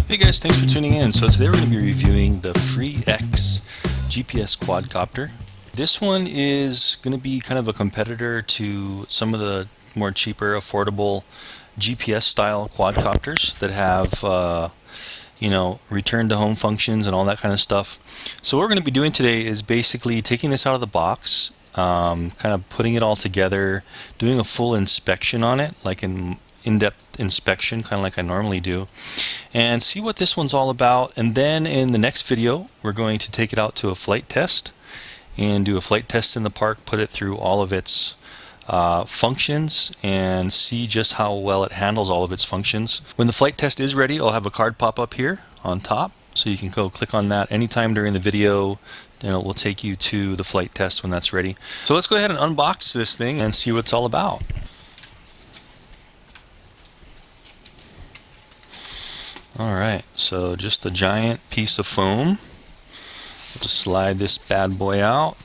Hey guys, thanks for tuning in. So today we're going to be reviewing the FreeX GPS quadcopter. This one is going to be kind of a competitor to some of the more cheaper, affordable GPS style quadcopters that have return to home functions and all that kind of stuff. So what we're going to be doing today is basically taking this out of the box, kind of putting it all together, doing a full inspection on it, like an in-depth inspection, kind of like I normally do, and see what this one's all about. And then in the next video, we're going to take it out to a flight test and do a flight test in the park, put it through all of its functions and see just how well it handles all of its functions. When the flight test is ready, I'll have a card pop up here on top, so you can go click on that anytime during the video, and it will take you to the flight test when that's ready. So let's go ahead and unbox this thing and see what it's all about. Alright, so just a giant piece of foam. We'll just slide this bad boy out.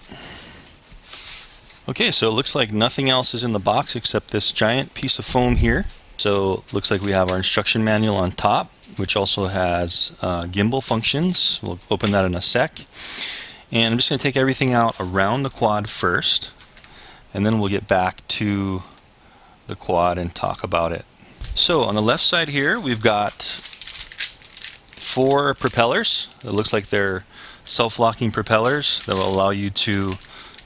Okay, so it looks like nothing else is in the box except this giant piece of foam here. So it looks like we have our instruction manual on top, which also has gimbal functions. We'll open that in a sec. And I'm just going to take everything out around the quad first, and then we'll get back to the quad and talk about it. So on the left side here, we've got 4 propellers. It looks like they're self-locking propellers that will allow you to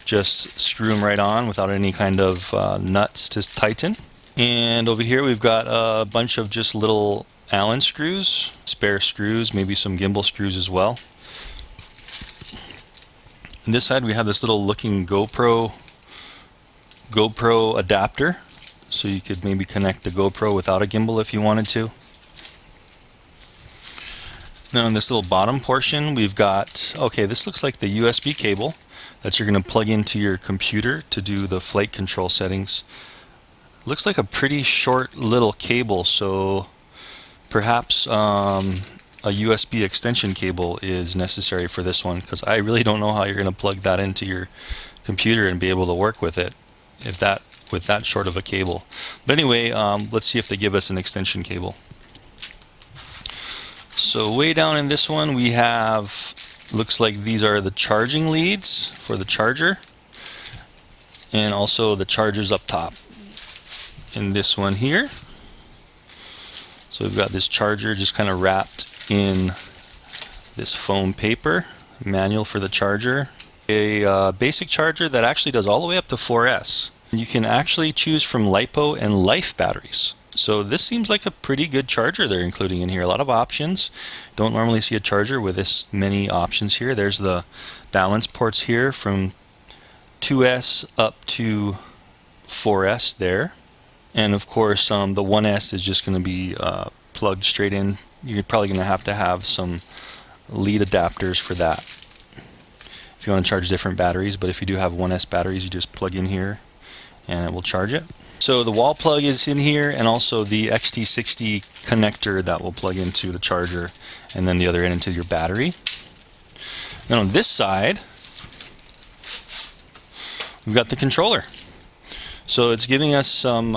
just screw them right on without any kind of nuts to tighten. And over here we've got a bunch of just little Allen screws, spare screws, maybe some gimbal screws as well. On this side we have this little looking GoPro adapter, so you could maybe connect the GoPro without a gimbal if you wanted to. Now in this little bottom portion we've got, okay, this looks like the USB cable that you're going to plug into your computer to do the flight control settings. Looks like a pretty short little cable, so perhaps a USB extension cable is necessary for this one, because I really don't know how you're going to plug that into your computer and be able to work with it with that short of a cable. But anyway, let's see if they give us an extension cable. So way down in this one we have, looks like these are the charging leads for the charger, and also the chargers up top in this one here. So we've got this charger just kind of wrapped in this foam paper, manual for the charger, a basic charger that actually does all the way up to 4S. You can actually choose from LiPo and Life batteries. So this seems like a pretty good charger they're including in here. A lot of options. Don't normally see a charger with this many options here. There's the balance ports here from 2S up to 4S there. And of course the 1S is just going to be plugged straight in. You're probably going to have some lead adapters for that if you want to charge different batteries. But if you do have 1S batteries, you just plug in here and it will charge it. So the wall plug is in here, and also the XT60 connector that will plug into the charger, and then the other end into your battery. Then on this side we've got the controller. So it's giving us some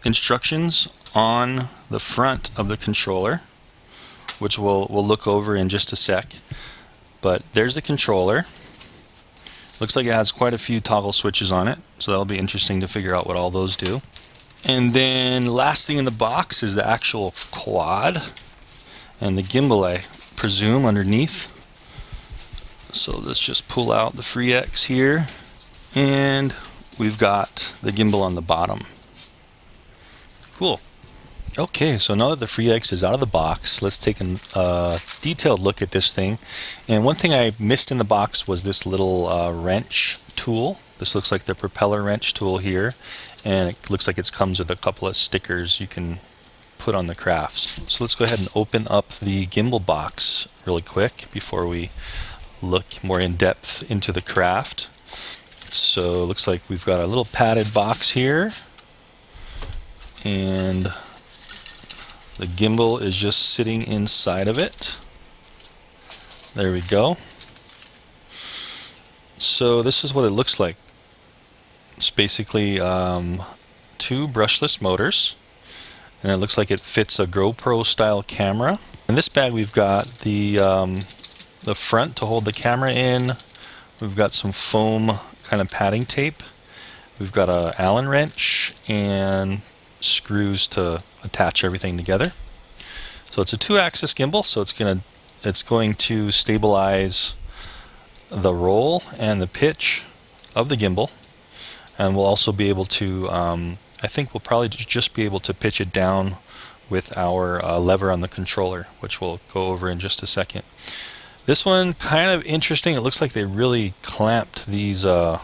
instructions on the front of the controller, which we'll look over in just a sec. But there's the controller. Looks like it has quite a few toggle switches on it, so that'll be interesting to figure out what all those do. And then last thing in the box is the actual quad and the gimbal, I presume, underneath. So let's just pull out the FreeX here, and we've got the gimbal on the bottom. Cool. Okay, so now that the FreeX is out of the box, let's take a detailed look at this thing. And one thing I missed in the box was this little wrench tool. This looks like the propeller wrench tool here, and it looks like it comes with a couple of stickers you can put on the crafts. So let's go ahead and open up the gimbal box really quick before we look more in depth into the craft. So it looks like we've got a little padded box here, and the gimbal is just sitting inside of it. There we go. So this is what it looks like. It's basically 2 brushless motors. and it looks like it fits a GoPro style camera. In this bag we've got the front to hold the camera in. We've got some foam kind of padding tape. We've got a Allen wrench and screws to attach everything together. So it's a 2-axis gimbal, so it's going to stabilize the roll and the pitch of the gimbal, and we'll also be able to I think we'll probably just be able to pitch it down with our lever on the controller, which we'll go over in just a second. This one kind of interesting. It looks like they really clamped these rubber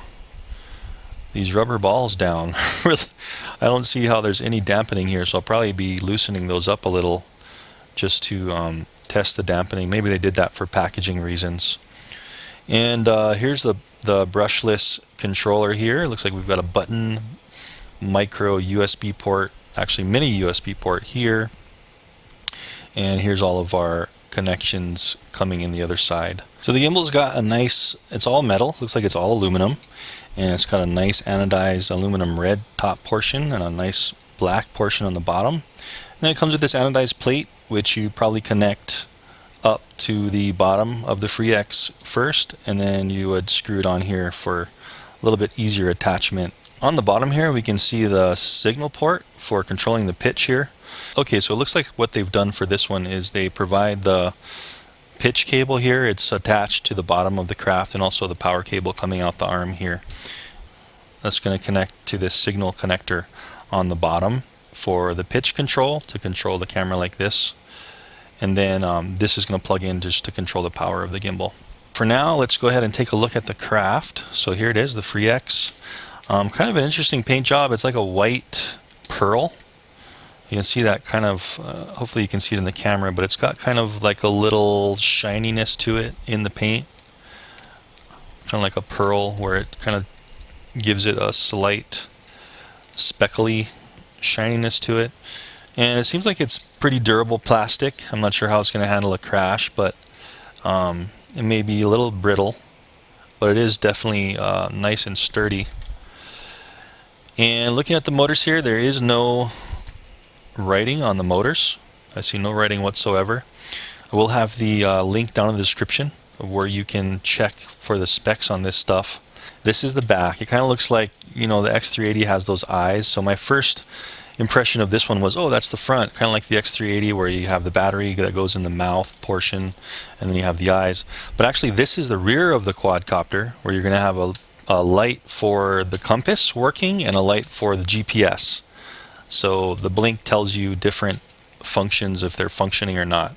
balls down. I don't see how there's any dampening here, so I'll probably be loosening those up a little just to test the dampening. Maybe they did that for packaging reasons. And here's the brushless controller here. It looks like we've got a button, micro USB port, actually mini USB port here. And here's all of our connections coming in the other side. So the gimbal's got a nice, it's all metal, looks like it's all aluminum, and it's got a nice anodized aluminum red top portion and a nice black portion on the bottom. And then it comes with this anodized plate, which you probably connect up to the bottom of the FreeX first, and then you would screw it on here for a little bit easier attachment. On the bottom here we can see the signal port for controlling the pitch here. Okay, so it looks like what they've done for this one is they provide the pitch cable here. It's attached to the bottom of the craft, and also the power cable coming out the arm here. That's going to connect to this signal connector on the bottom for the pitch control, to control the camera like this. And then this is going to plug in just to control the power of the gimbal. For now, let's go ahead and take a look at the craft. So here it is, the FreeX. Kind of an interesting paint job. It's like a white pearl. You can see that kind of, hopefully you can see it in the camera, but it's got kind of like a little shininess to it in the paint. Kind of like a pearl, where it kind of gives it a slight speckly shininess to it. And it seems like it's pretty durable plastic. I'm not sure how it's going to handle a crash, but it may be a little brittle, but it is definitely nice and sturdy. And looking at the motors here, there is no writing on the motors. I see no writing whatsoever. I will have the link down in the description of where you can check for the specs on this stuff. This is the back. It kind of looks like, you know, the X380 has those eyes. So my first impression of this one was, oh, that's the front, kind of like the X380, where you have the battery that goes in the mouth portion, and then you have the eyes. But actually, this is the rear of the quadcopter, where you're going to have a light for the compass working and a light for the GPS. So the blink tells you different functions, if they're functioning or not.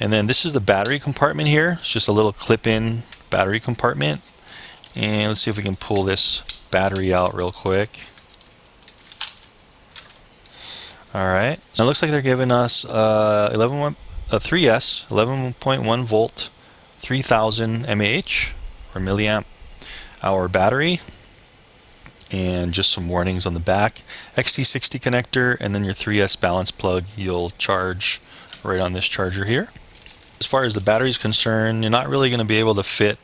And then this is the battery compartment here. It's just a little clip-in battery compartment. And let's see if we can pull this battery out real quick. Alright, so it looks like they're giving us a 3S 11.1 volt 3000 mAh or milliamp hour battery, and just some warnings on the back. XT60 connector, and then your 3S balance plug you'll charge right on this charger here. As far as the battery is concerned, you're not really going to be able to fit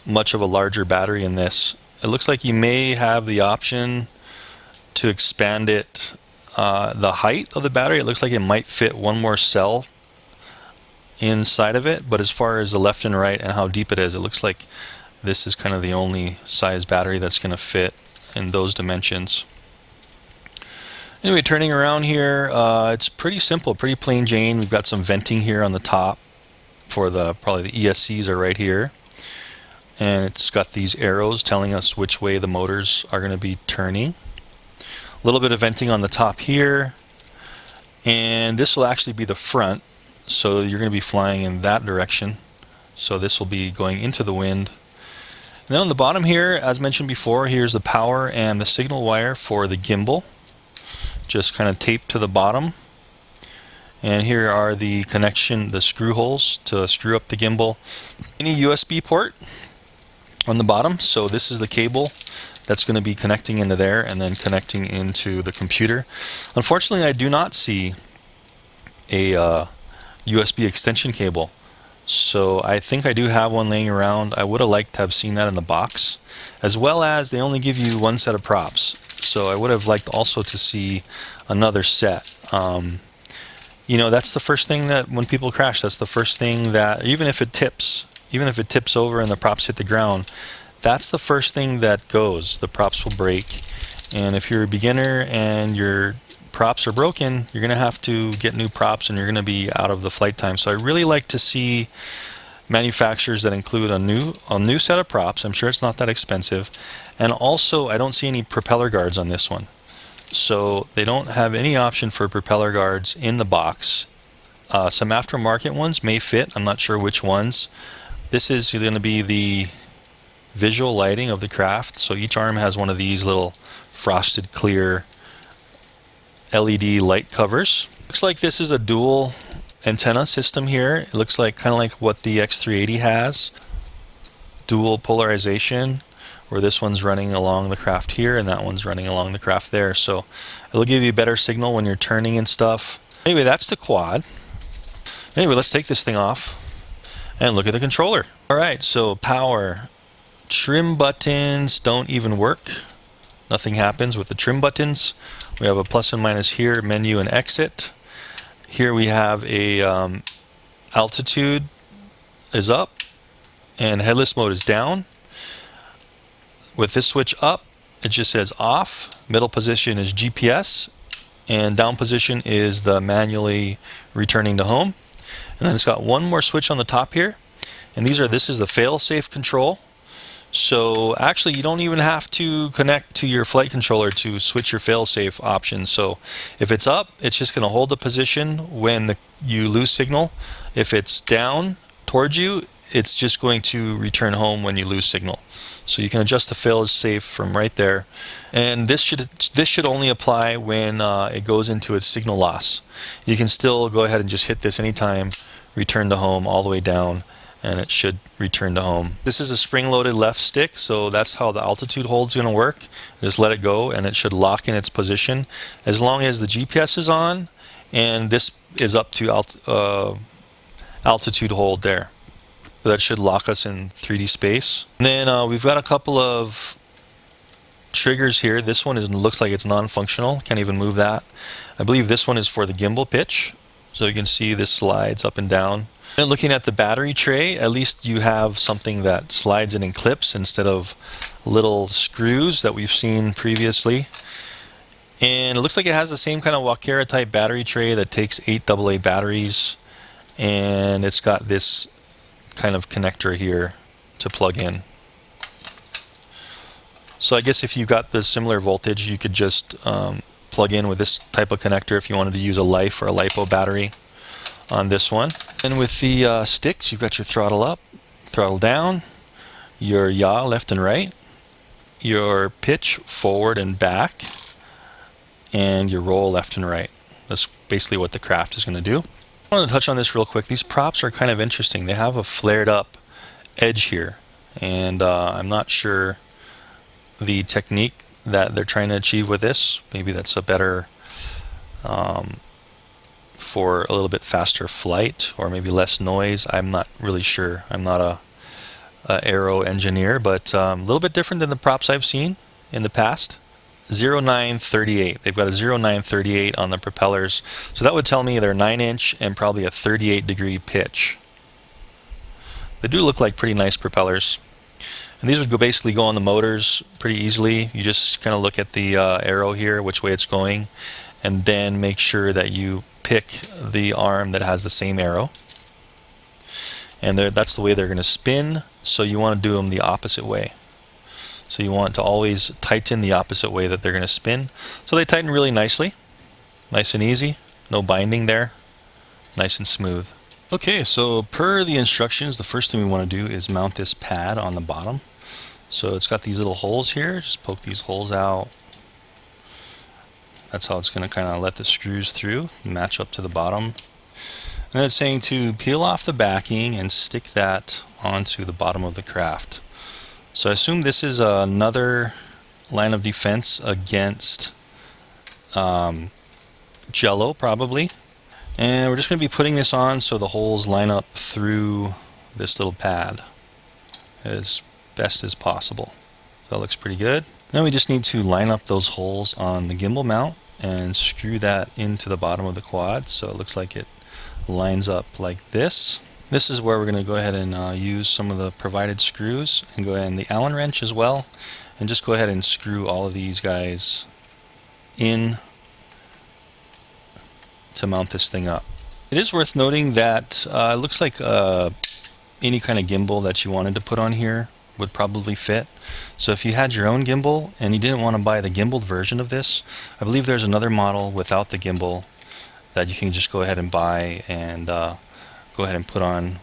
much of a larger battery in this. It looks like you may have the option to expand it, the height of the battery. It looks like it might fit one more cell inside of it, but as far as the left and right and how deep it is, it looks like this is kind of the only size battery that's going to fit in those dimensions. Anyway, turning around here, it's pretty simple, pretty plain Jane. We've got some venting here on the top for probably the ESCs are right here. And it's got these arrows telling us which way the motors are going to be turning. A little bit of venting on the top here. And this will actually be the front, so you're going to be flying in that direction. So this will be going into the wind. And then on the bottom here, as mentioned before, here's the power and the signal wire for the gimbal, just kind of taped to the bottom. And here are the the screw holes to screw up the gimbal. Any USB port on the bottom, so this is the cable that's going to be connecting into there and then connecting into the computer. Unfortunately, I do not see a USB extension cable. So I think I do have one laying around. I would have liked to have seen that in the box, as well as they only give you one set of props. So I would have liked also to see another set. You know, that's the first thing that when people crash, that's the first thing that, even if it tips over and the props hit the ground, that's the first thing that goes. The props will break. And if you're a beginner and your props are broken, you're going to have to get new props and you're going to be out of the flight time. So I really like to see manufacturers that include a new set of props. I'm sure it's not that expensive. And also, I don't see any propeller guards on this one. So they don't have any option for propeller guards in the box. Some aftermarket ones may fit. I'm not sure which ones. This is going to be the visual lighting of the craft. So each arm has one of these little frosted clear LED light covers. Looks like this is a dual antenna system here. It looks like kind of like what the X380 has. Dual polarization, where this one's running along the craft here and that one's running along the craft there. So it'll give you a better signal when you're turning and stuff. Anyway, that's the quad. Anyway, let's take this thing off and look at the controller. All right, so power. Trim buttons don't even work. Nothing happens with the trim buttons. We have a plus and minus here, menu and exit. Here we have a altitude is up and headless mode is down. With this switch up, it just says off. Middle position is GPS, and down position is the manually returning to home. And then it's got one more switch on the top here, and this is the Failsafe control. So actually, you don't even have to connect to your flight controller to switch your Failsafe option. So if it's up, it's just going to hold the position when you lose signal. If it's down towards you, it's just going to return home when you lose signal. So you can adjust the Failsafe from right there. And this should only apply when it goes into its signal loss. You can still go ahead and just hit this anytime, return to home all the way down, and it should return to home. This is a spring-loaded left stick, so that's how the altitude hold's going to work. Just let it go and it should lock in its position as long as the GPS is on and this is up to altitude hold there. So that should lock us in 3D space. And then we've got a couple of triggers here. This one looks like it's non-functional. Can't even move that. I believe this one is for the gimbal pitch. So you can see this slides up and down. And looking at the battery tray, at least you have something that slides in and clips instead of little screws that we've seen previously. And it looks like it has the same kind of Walkera type battery tray that takes 8 AA batteries. And it's got this kind of connector here to plug in. So I guess if you got the similar voltage, you could just plug in with this type of connector if you wanted to use a LiFe or a LiPo battery on this one. And with the sticks, you've got your throttle up, throttle down, your yaw left and right, your pitch forward and back, and your roll left and right. That's basically what the craft is going to do. I want to touch on this real quick. These props are kind of interesting. They have a flared up edge here, and I'm not sure the technique that they're trying to achieve with this. Maybe that's a better for a little bit faster flight or maybe less noise. I'm not really sure. I'm not a aero engineer, but a little bit different than the props I've seen in the past. 0938. They've got a 0938 on the propellers. So that would tell me they're 9-inch and probably a 38-degree pitch. They do look like pretty nice propellers. And these would basically go on the motors pretty easily. You just kind of look at the arrow here, which way it's going, and then make sure that you pick the arm that has the same arrow. And that's the way they're going to spin, so you want to do them the opposite way. So you want to always tighten the opposite way that they're going to spin. So they tighten really nicely, nice and easy, no binding there, nice and smooth. Okay, so per the instructions, the first thing we want to do is mount this pad on the bottom. So it's got these little holes here, just poke these holes out. That's how it's going to kind of let the screws through, match up to the bottom. And it's saying to peel off the backing and stick that onto the bottom of the craft. So I assume this is another line of defense against jello, probably. And we're just going to be putting this on so the holes line up through this little pad as best as possible. That looks pretty good. Now we just need to line up those holes on the gimbal mount and screw that into the bottom of the quad so it looks like it lines up like this. This is where we're going to go ahead and use some of the provided screws and go ahead and the Allen wrench as well, and just go ahead and screw all of these guys in to mount this thing up. It is worth noting that it looks like any kind of gimbal that you wanted to put on here would probably fit. So if you had your own gimbal and you didn't want to buy the gimbaled version of this, I believe there's another model without the gimbal that you can just go ahead and buy and go ahead and put on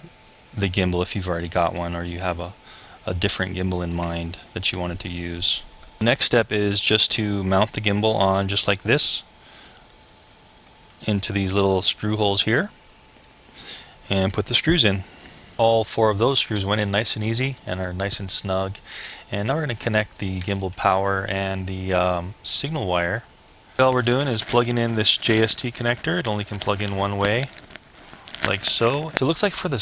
the gimbal if you've already got one or you have a different gimbal in mind that you wanted to use. The next step is just to mount the gimbal on just like this into these little screw holes here and put the screws in. All 4 of those screws went in nice and easy and are nice and snug. And now we're going to connect the gimbal power and the signal wire. All we're doing is plugging in this JST connector. It only can plug in one way, like so. So it looks like for the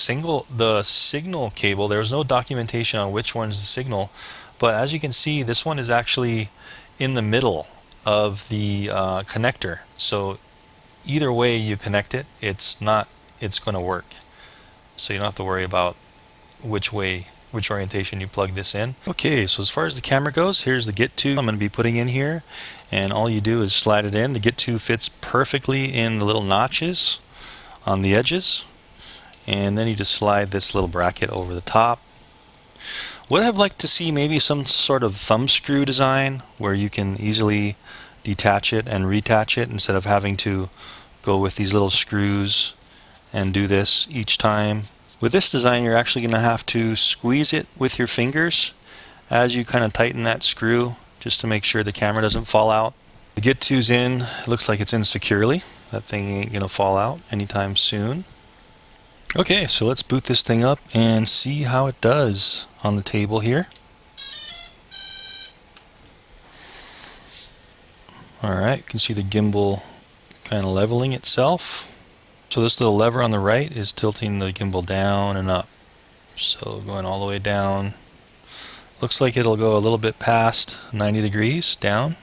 signal cable, there was no documentation on which one's the signal, but as you can see, this one is actually in the middle of the connector. So either way you connect it, it's going to work. So you don't have to worry about which orientation you plug this in. Okay, so as far as the camera goes, here's the Get To I'm going to be putting in here, and all you do is slide it in. The Get To fits perfectly in the little notches on the edges, and then you just slide this little bracket over the top. Would have liked to see maybe some sort of thumb screw design where you can easily detach it and reattach it instead of having to go with these little screws and do this each time. With this design, you're actually going to have to squeeze it with your fingers as you kind of tighten that screw just to make sure the camera doesn't fall out. The Get To's in. It looks like it's in securely. That thing ain't going to fall out anytime soon. Okay, so let's boot this thing up and see how it does on the table here. Alright, you can see the gimbal kind of leveling itself. So this little lever on the right is tilting the gimbal down and up. So going all the way down. Looks like it'll go a little bit past 90 degrees down.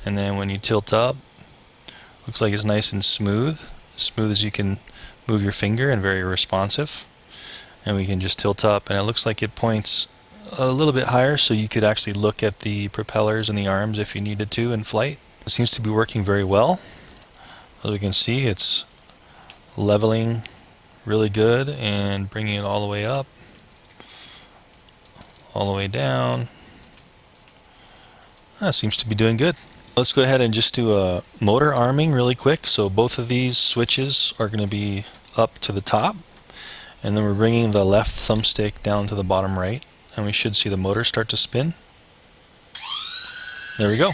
And then when you tilt up, looks like it's nice and smooth. As smooth as you can move your finger and very responsive. And we can just tilt up and it looks like it points a little bit higher so you could actually look at the propellers and the arms if you needed to in flight. It seems to be working very well. As we can see, it's leveling really good and bringing it all the way up, all the way down. That seems to be doing good. Let's go ahead and just do a motor arming really quick. So both of these switches are going to be up to the top, and then we're bringing the left thumbstick down to the bottom right, and we should see the motor start to spin. There we go.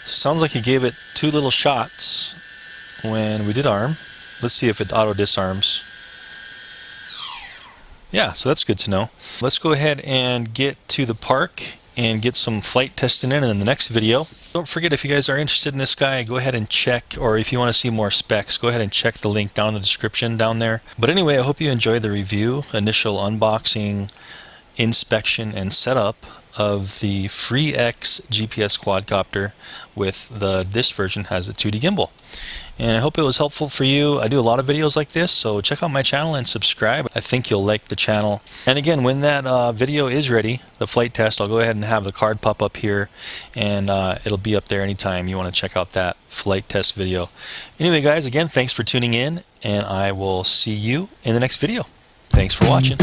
Sounds like you gave it 2 little shots when we did arm. Let's see if it auto disarms. Yeah, so that's good to know. Let's go ahead and get to the park and get some flight testing in the next video. Don't forget, if you guys are interested in this guy, go ahead and check, or if you want to see more specs, go ahead and check the link down in the description down there. But anyway, I hope you enjoyed the review, initial unboxing, inspection, and setup of the FreeX GPS quadcopter with this version has a 2D gimbal. And I hope it was helpful for you. I do a lot of videos like this, so check out my channel and subscribe. I think you'll like the channel. And again, when that video is ready, the flight test, I'll go ahead and have the card pop up here, and it'll be up there anytime you want to check out that flight test video. Anyway guys, again, thanks for tuning in, and I will see you in the next video. Thanks for watching.